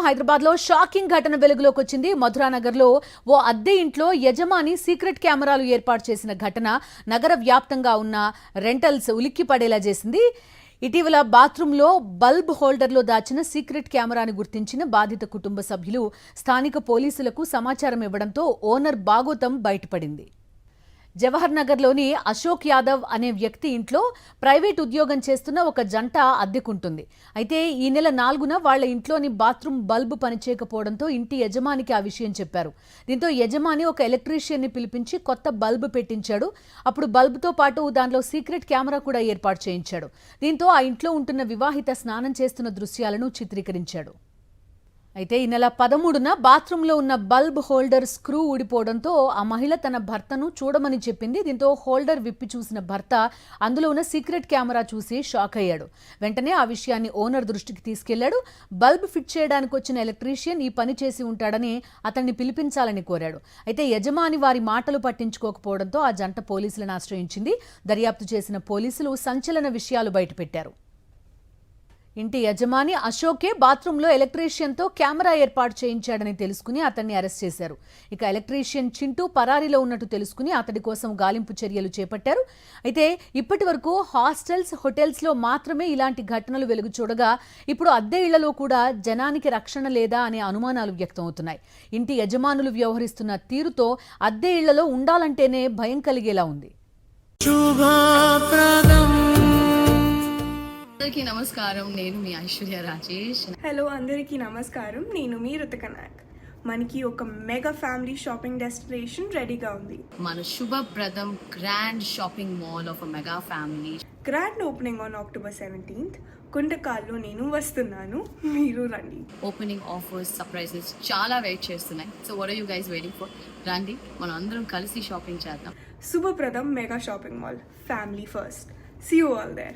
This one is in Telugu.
హైదరాబాద్ లో షాకింగ్ ఘటన వెలుగులోకి వచ్చింది. మధురానగర్ లో ఓ అద్దె ఇంట్లో యజమాని సీక్రెట్ కెమెరాలు ఏర్పాటు చేసిన ఘటన నగర వ్యాప్తంగా ఉన్న రెంటల్స్ ఉలిక్కి పడేలా చేసింది. ఇటీవల బాత్రూంలో బల్బ్ హోల్డర్లో దాచిన సీక్రెట్ కెమెరాని గుర్తించిన బాధిత కుటుంబ సభ్యులు స్థానిక పోలీసులకు సమాచారం ఇవ్వడంతో ఓనర్ బాగోతం బయటపడింది. జవహర్ నగర్లోని అశోక్ యాదవ్ అనే వ్యక్తి ఇంట్లో ప్రైవేట్ ఉద్యోగం చేస్తున్న ఒక జంట అద్దెకుంటుంది. అయితే ఈ నెల 4న వాళ్ల ఇంట్లోని బాత్రూమ్ బల్బ్ పనిచేయకపోవడంతో ఇంటి యజమానికి ఆ విషయం చెప్పారు. దీంతో యజమాని ఒక ఎలక్ట్రీషియన్ని పిలిపించి కొత్త బల్బ్ పెట్టించాడు. అప్పుడు బల్బ్తో పాటు దానిలో సీక్రెట్ కెమెరా కూడా ఏర్పాటు చేయించాడు. దీంతో ఆ ఇంట్లో ఉంటున్న వివాహిత స్నానం చేస్తున్న దృశ్యాలను చిత్రీకరించాడు. అయితే ఈ నెల 13న బాత్రూంలో ఉన్న బల్బ్ హోల్డర్ స్క్రూ ఊడిపోవడంతో ఆ మహిళ తన భర్తను చూడమని చెప్పింది. దీంతో హోల్డర్ విప్పి చూసిన భర్త అందులో ఉన్న సీక్రెట్ కెమెరా చూసి షాక్ అయ్యాడు. వెంటనే ఆ విషయాన్ని ఓనర్ దృష్టికి తీసుకెళ్లాడు. బల్బ్ ఫిట్ చేయడానికి వచ్చిన ఎలక్ట్రీషియన్ ఈ పని చేసి ఉంటాడని అతన్ని పిలిపించాలని కోరాడు. అయితే యజమాని వారి మాటలు పట్టించుకోకపోవడంతో ఆ జంట పోలీసులను ఆశ్రయించింది. దర్యాప్తు చేసిన పోలీసులు సంచలన విషయాలు బయటపెట్టారు. ఇంటి యజమాని అశోకే బాత్రూంలో ఎలక్ట్రీషియన్తో కెమెరా ఏర్పాటు చేయించాడని తెలుసుకుని అతన్ని అరెస్ట్ చేశారు. ఇక ఎలక్ట్రీషియన్ చింటూ పరారీలో ఉన్నట్టు తెలుసుకుని అతడి కోసం గాలింపు చర్యలు చేపట్టారు. అయితే ఇప్పటి వరకు హాస్టల్స్, హోటల్స్లో మాత్రమే ఇలాంటి ఘటనలు వెలుగు చూడగా ఇప్పుడు అద్దె ఇళ్లలో కూడా జనానికి రక్షణ లేదా అనే అనుమానాలు వ్యక్తమవుతున్నాయి. ఇంటి యజమానులు వ్యవహరిస్తున్న తీరుతో అద్దె ఇళ్లలో ఉండాలంటేనే భయం కలిగేలా ఉంది. అందరికీ నమస్కారం, నేను మీ ఐశ్వర్య రాజేష్. హలో అందరికీ నమస్కారం, నేను మీ రుతిక నాయక్. మనకి ఒక మెగా ఫ్యామిలీ షాపింగ్ డెస్టినేషన్ రెడీగా ఉంది. మన Shubhapradam grand shopping mall of mega family grand opening on October 17th. కుండకాల్లో నేను వస్తున్నాను, మీరు రండి. ఓపెనింగ్ ఆఫర్స్, సర్ప్రైజెస్ చాలా వెయిట్ చేస్తున్నాయి. So what are you guys waiting for? రండి, మనం అందరం కలిసి షాపింగ్ చేద్దాం. Shubhapradam mega shopping mall, family first. See you all there.